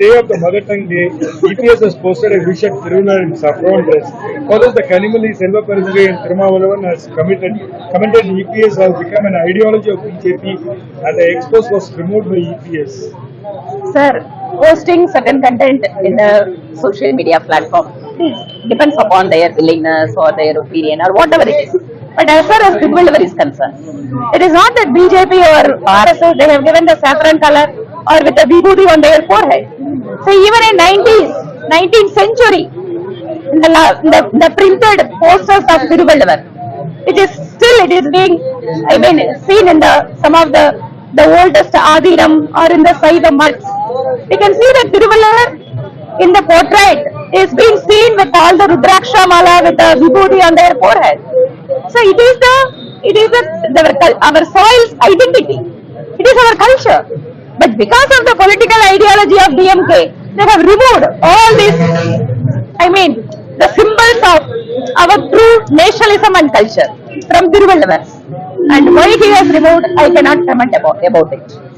Day of the Mother Tongue Day, EPS has posted a wish at Tirunal in saffron dress. Follows the Kanimali Selva Parisari and Thirumavalavan has commented EPS has become an ideology of BJP and the expose was removed by EPS. Sir, posting certain content in the social media platform depends upon their willingness or their opinion or whatever it is. But as far as Tribhuvanluvar is concerned, it is not that BJP or RSS, they have given the saffron color or with the vibhuti on their forehead. So even in 19th century, the printed posters of Tribhuvanluvar, it is being, seen in some of the oldest Adiram or in the Saiva mats. We can see that Tribhuvanluvar in the portrait is being seen with all the Rudraksha mala with the vibhuti on their forehead. So it is our soil's identity. It is our culture. But because of the political ideology of DMK, they have removed all these, the symbols of our true nationalism and culture from Tribhuvanluvar. And why he has removed, I cannot comment about it.